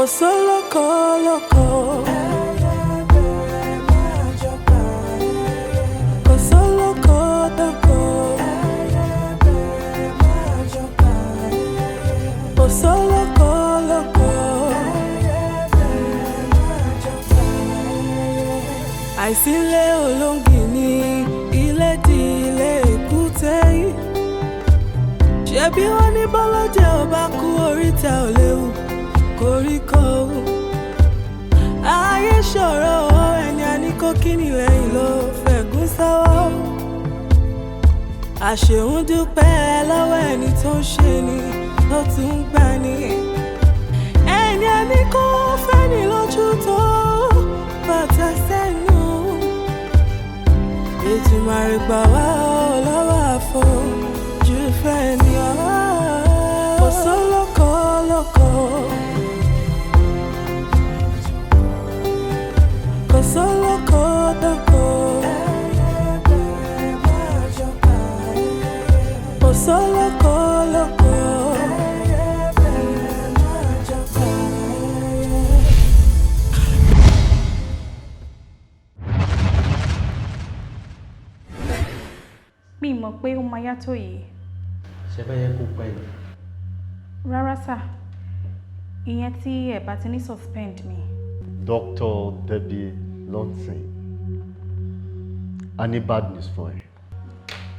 Kosoko loko. Kosoko loko. Kosoko loko. Àìsílẹ̀ olóngìní ilé di ilé èkúté yìí. Ṣebí wọ́n ní bọ́lọ́jẹ́ ò bá kú oríta ò léwu koríko. Ayé ṣòro ẹni a ní kó kíni lẹ́yìn ló fẹ̀gún sọ́wọ́. Àṣeun dúpẹ́ lọ́wọ́ ẹni tó ń ṣe ni tó tún ń gbà ní. Ẹni a ní kó fẹ́ ni lójú tó bàtà sẹ́nu. Ètùmàrè gbà wá lọ́wọ́ àfojú fẹ́ ni ọ̀wá. Kosoko loko. Kosoko loko. Kosoko loko. Mi mọ̀ pé ó máa yàtọ̀ yìí. Ṣé bẹ́ẹ̀ yẹ kó pẹ́ yìí? Rárá sà, ìyẹn tí ẹ bá ti ní suspend mi. Dr. Debbie Lonson, a ní bad news fún ẹ.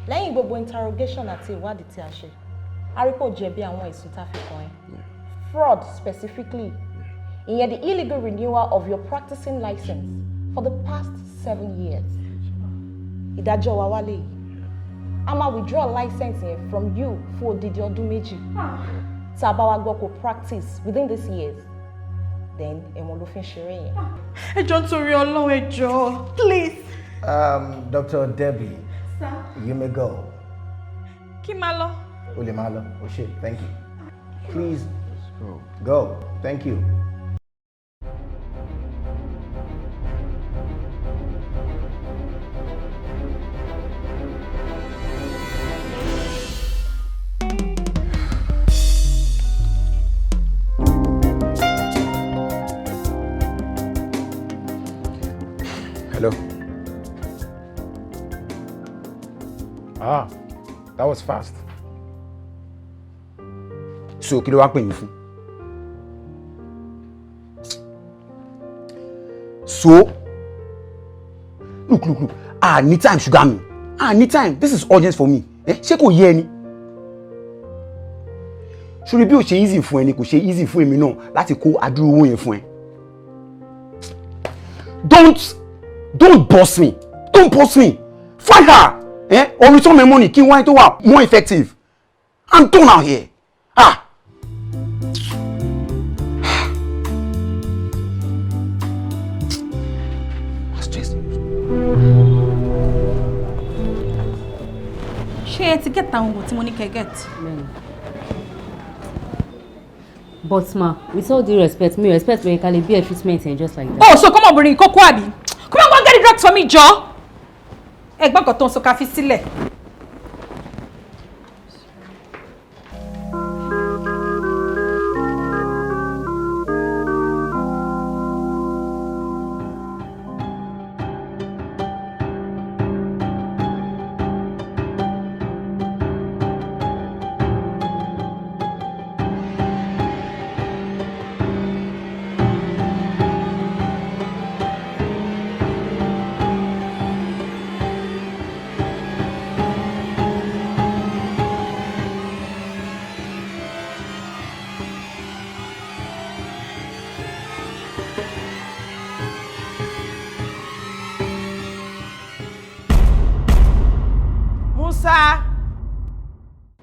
Lẹ́yìn gbogbo interrogation àti ìwádìí tí a ṣe, a rí pé ó jẹ̀bi àwọn ẹ̀sùn tá a fi kàn ẹ́. Fraud specifically, ìyẹn the illegal renewal of your practicing license for the past 7 years. Ìdájọ́ wa wálé yìí. A máa withdraw license yẹn from you fún odidi ọdún méjì. Tá a bá wá gbọ́ kó practice within these years, then ẹ̀wọ̀n ló fi ń ṣeré yẹn. Ẹ jọ̀ọ́ nítorí Ọlọ́run, ẹ jọ̀ọ́, please. Dr. Debbie, Sir. you may go. Kí máa lọ? O lè máa lọ. Oh shit, thank you. Please go. Thank you. Hello. Ah, that was fast. So, kí ló wá pè mí fún? So, look. Need time, sugar me. Need time. This is urgent for me. Ṣé kò yé ni? Ṣùgbọ́n bí ó ṣe easy fún ẹ ni kò ṣe easy fún èmi náà láti kó adúrú owó yẹn fún ẹ. Don't boss me. Find her. Or return my money. Kí wọ́n tó wà more effective. I'm done out here. Ṣé ẹ ti get àwọn ohun tí mo ní kẹ́ get? But ma, with all due respect, me respect when you can be a treatment and just like that. Oh, so come on, bring Koko Abi. Come on, go and get the drugs for me, Joe. Ẹ̀gbọ́n kan tó ń sọ ká fi sílẹ̀.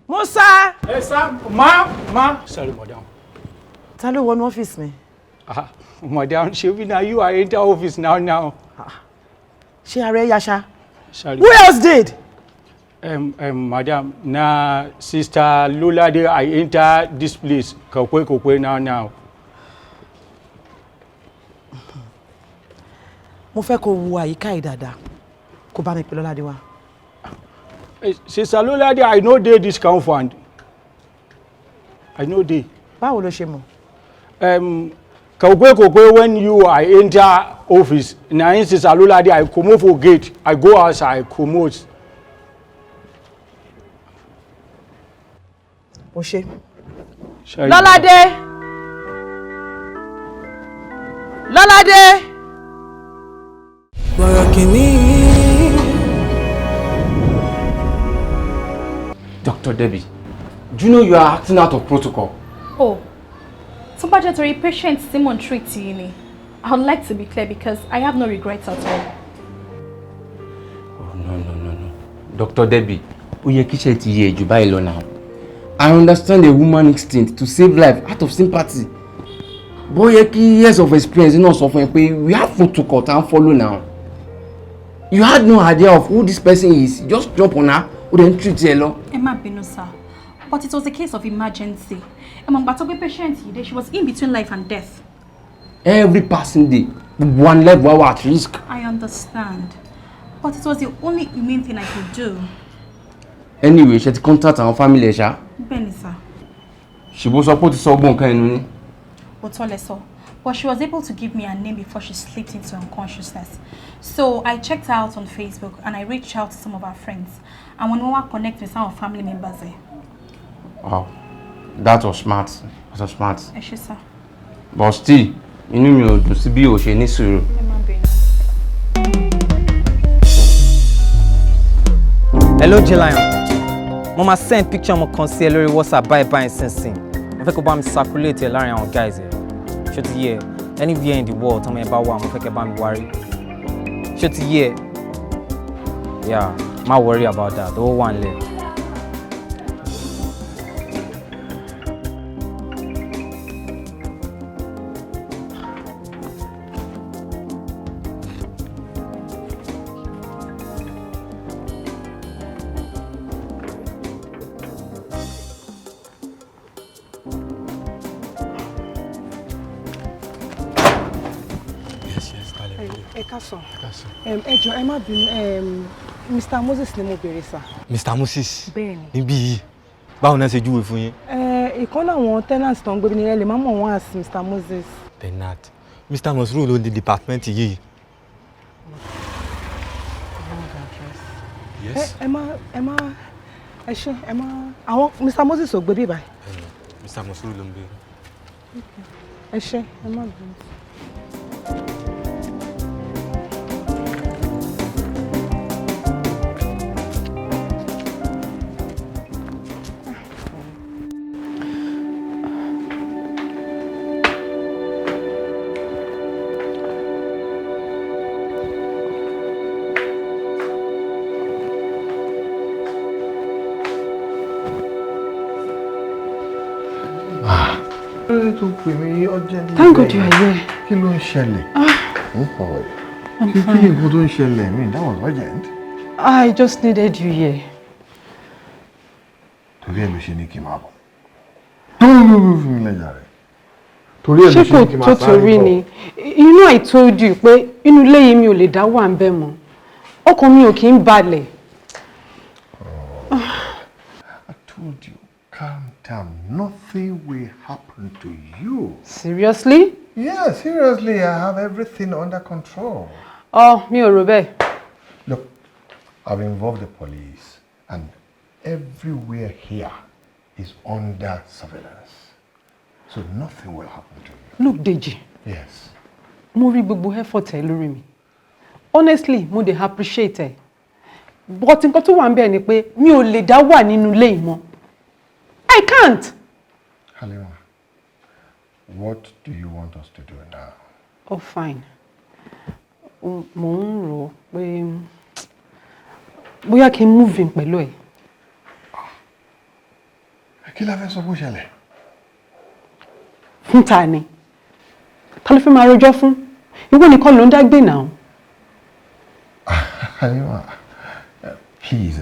Musa! Hey, Sam. Ma. Sorry, madam. Ta ló wọnú ọ́fíìsì mi? Madam, now you are in the office now. Ṣé ara ẹ yá ṣá? Sorry. Who else did? Madam, na Sister Lola there, I enter this place. Kokwe now. Mo fẹ́ kó wo àyíká yìí dáadáa. Kó bá mi pè Lọ́ládé wá. Sister Lola there, I know they this compound. I know they. Báwo ló ṣe mọ̀? When you I enter office, na instance Alolade I come for gate, I go outside, I comot. Oshe. Lolade. Borokini. Dr. Debbie, do you know you are acting out of protocol? Oh, compensatory patient Simon treating. I would like to be clear because I have no regrets at all. Oh, no. Dr. Debbie, we are now. I understand the woman instinct to save life out of sympathy. But years of experience, you know, we have protocol to follow now. You had no idea of who this person is. Just jump on her, who then treat her. Emma Benosa, but it was a case of emergency. Among Batobe patients, she was in between life and death. Every passing day, one life was at risk. I understand, but it was the only humane thing I could do. Anyway, she had to contact her family, Benisa. She was supposed to solve one kind of but she was able to give me her name before she slipped into unconsciousness. So I checked her out on Facebook and I reached out to some of her friends. And when we were connected with some of our family members there. Wow, that was smart. That was smart. Yes, sir. But still, you know me, to be Oshin ni suru. Hello, Jaye. Mama send picture of my concierge lórí WhatsApp bye sinsin. Mo fẹ́ kó bá mi circulate láàrin àwọn guys here. Ṣó ti yé anywhere in the world tọ́mọ ẹ bá wà mo fẹ́ kẹ́ bá mi wárí. Ṣó ti yé yeah, má worry about that. Owó wà nílẹ̀. Ẹjọ́ ẹ má bínú Mr. Moses ni mo bèrè sà. Mr. Moses. Bẹ́ẹ̀ni. Níbí yìí báwo náà ṣe júwe fún yín. Ìkan láwọn tenants tó ń gbé ní ilé má mọ̀ wọ́n as Mr. Moses. Tenant Mr. Mosru ló ní department yìí. Yes. Ẹ má ẹ ṣe ẹ má àwọn Mr. Moses ò gbé bí báyìí. Mr. Mosru ló ń gbé. Ẹ ṣe ẹ má bínú. Thank God you are here. Kí ló ń ṣẹlẹ̀? I'm fine. Kí ló ń ṣẹlẹ̀? I mean, that was urgent. I just needed you here. Torí ẹ̀ ló ṣe ní kí n máa bọ̀. Fún mi lẹ́jà rẹ̀. Torí ẹ̀ ló ṣe ní kí n máa sáré bọ̀. You know I told you pé inú ilé yìí mi ò lè dá wà ń bẹ̀ mọ́. Ọkàn mi ò kì í balẹ̀. I told you, calm down. Nothing will happen to you. Seriously? Yeah, seriously. I have everything under control. Oh, mi ò rò bẹ́ẹ̀. Look, I've involved the police and everywhere here is under surveillance. So nothing will happen to you. Look, Deji. Yes. Mo rí gbogbo effort ẹ lórí mi. Honestly, mo dey appreciate ẹ. But nǹkan tó wà ń bẹ̀ ni pé mi ò lè dá wà nínú ilé yìí mọ́. I can't. Halima, what do you want us to do now? Oh, fine. Mo ń rò pé bóyá kí n move in pẹ̀lú ẹ. Kí la fẹ́ sọ bó ṣẹlẹ̀? Fún ta ni? Ta ló fẹ́ máa rojọ́ fún? Ìwọ nìkan ló ń dá gbé náà. Halima, please,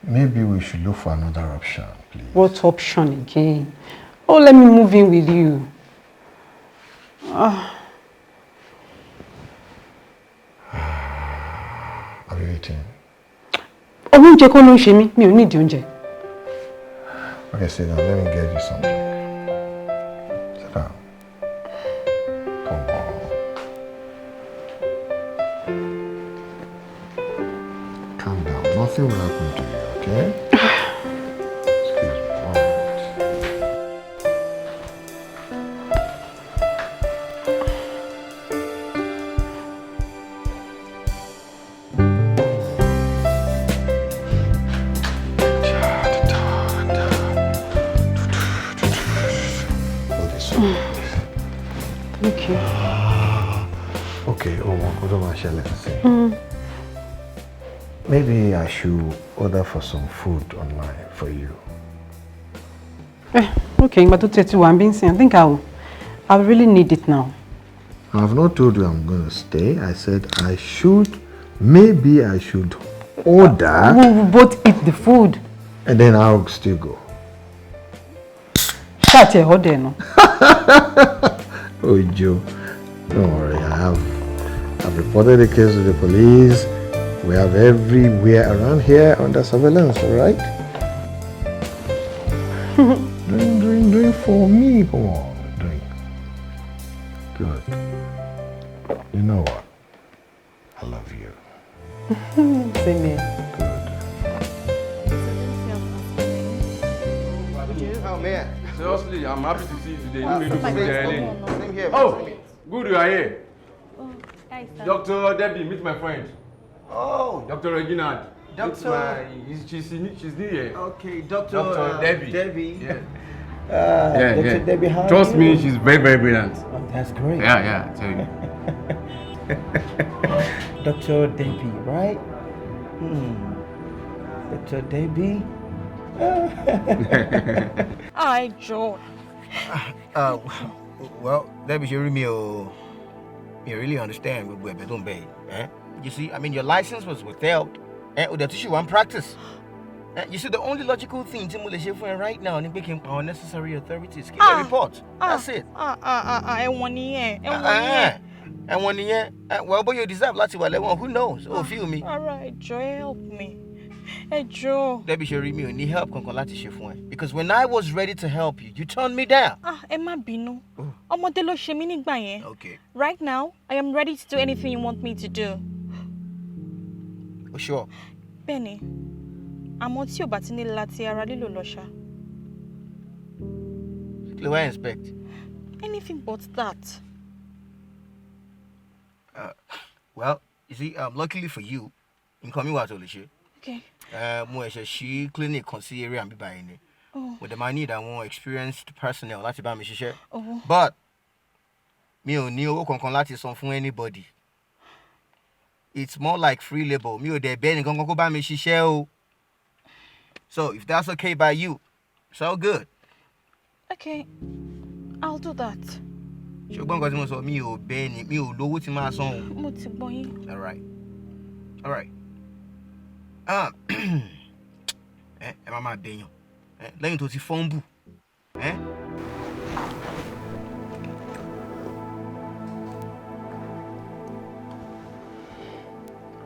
maybe we should look for another option, please. What option again? Oh, let me move in with you. Are you eating? Oúnjẹ kọ́ ló ń ṣe mí, mi ò nídìí oúnjẹ. Okay, sit down. Let me get you something. Sit down. Calm down. Nothing will happen to you, okay? Excuse me. All right. Thank you. Okay, maybe I should order for some food online for you. Okay, but I think I really need it now. I've not told you I'm going to stay. I said maybe I should order. We will both eat the food. And then I'll still go. Shut your head no. Oh, Joe, don't worry. I've reported the case to the police. We have everywhere around here under surveillance, all right? Drink for me. Come on, drink. Good. You know what? I love you. Same here. Oh, man. Seriously, I'm happy to see you today. Same here. Oh, good you are here. Oh, hi, sir. Dr. Debbie, meet my friend. Oh. Dr. Reginald. She's new here. Okay, Dr. Debbie. Debbie. Yeah. Dr. Debbie, how Trust are me, you? she's very, very brilliant. Oh, that's great. Yeah, I tell you. Dr. Debbie, right? Dr. Debbie? Hi, Joe. Well, Debbie, you really understand what we're doing, babe. You see, I mean, your license was withheld, and with the tissue one practice. You see, the only logical thing to for right now, and making our necessary authorities give a report. That's it. And 1 year. And 1 year, well, but you deserve lots of who knows? Oh, feel me. All right, Joe, help me. Hey, Joe. Debbie, you need help, because when I was ready to help you, you turned me down. Emma Bino. Okay. Right now, I am ready to do anything you want me to do. Oh, sure. Benny, I'm on you, but in the Lateef Lilo Losha. What do I expect? Anything but that. Well, you see, luckily for you, in coming out of the shit. Okay. She clinic consider and be buying it. With the money that more experienced personnel, that's about me share. But me only can let it from anybody. It's more like free labor. Me or the Ben go buy me share. So if that's okay by you, it's all good. Okay, I'll do that. So me or Ben, me or low to my song. All right. Mama Benyo. Let me to see phone boo.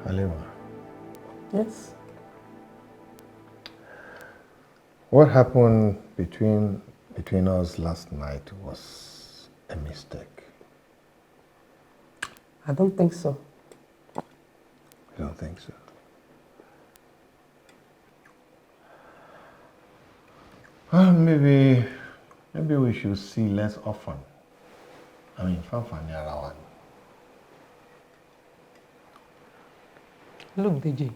Halima. Yes? What happened between us last night was a mistake. I don't think so. You don't think so? Well, maybe we should see less often. I mean, Fanfani. Look, DJ,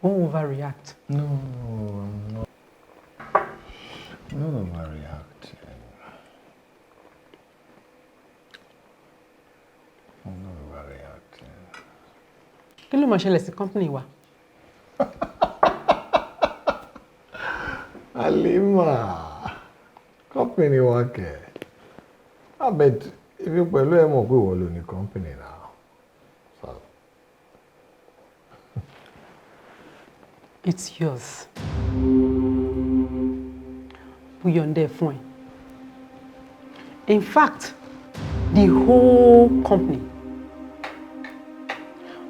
don't overreact. No, I'm not. I'm not overreacting. I'm not overreacting. Kí ló máa ṣẹlẹ̀ sí company wa? Halima, company work. I bet if you pẹ̀lú ẹ mọ̀ pé wọ́n ló ní company now. So. It's yours. We yọ̀ǹda ẹ̀ fún ẹ. In fact, the whole company.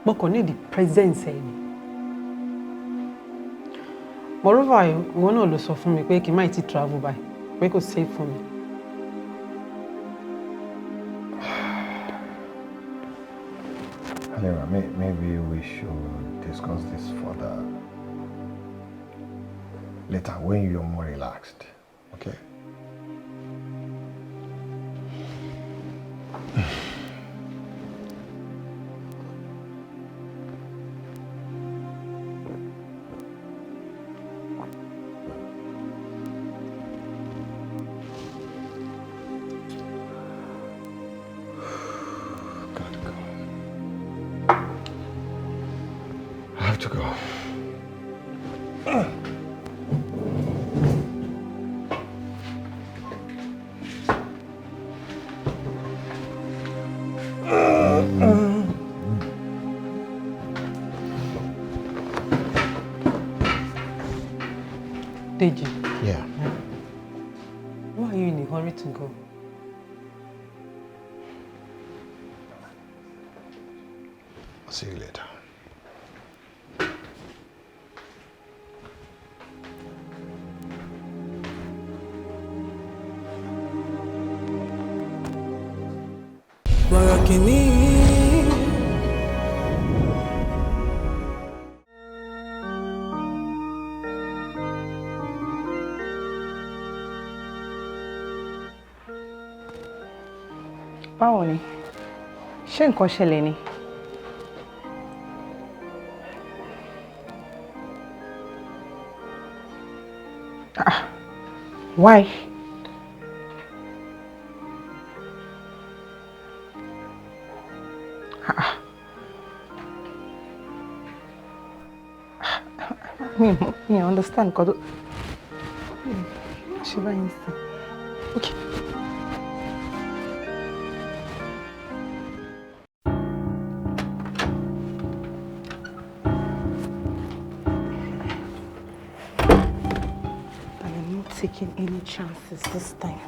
Mo kàn ní the presence ẹ ni. Moreover, ìwọ náà ló sọ fún mi pé kí n má ti travel by, pé kò safe fún mi. Anyway, maybe we should discuss this further later when you're more relaxed, okay? To go. Deji. Yeah. Why are you in a hurry to go? I'll see you later. Borokini. Báwo ni? Ṣé nǹkan ṣẹlẹ̀ ni? Why? Me understand. God. Shiva instant. Okay. I'm not taking any chances this time.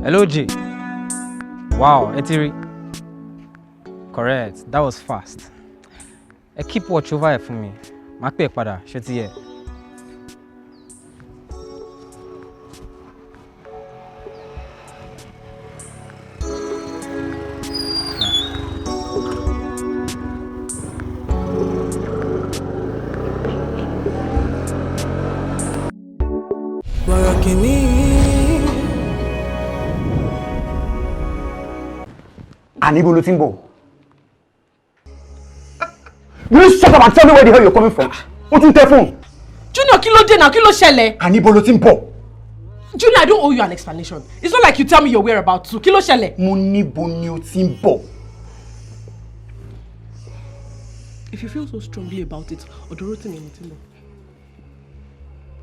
Hello, Jaye. Wow, Etiri. Correct. That was fast. Keep watch over here for me. Má pè padà, ṣé ti yé. Níbo ló ti ń bọ̀? Will you shut up and tell me where the hell you're coming from? What's in the phone? Junior, kí ló dé now? Kí ló ṣẹlẹ̀? Níbo ló ti ń bọ̀? Junior, I don't owe you an explanation. It's not like you tell me your whereabouts too. Kí ló ṣẹlẹ̀? Mo níbo ni o ti ń bọ̀? If you feel so strongly about it, Odorotimi ni ti ń bọ̀.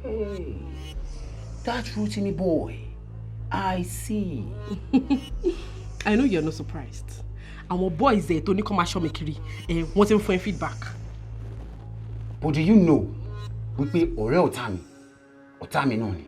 Hey, that Rotimi boy. I see. I know you're not surprised. Our boys there tó ní kó máa ṣọ́ mi kiri wọ́n ti ń fún feedback. But do you know wípé ọ̀rẹ́ ọ̀tá mi náà ni?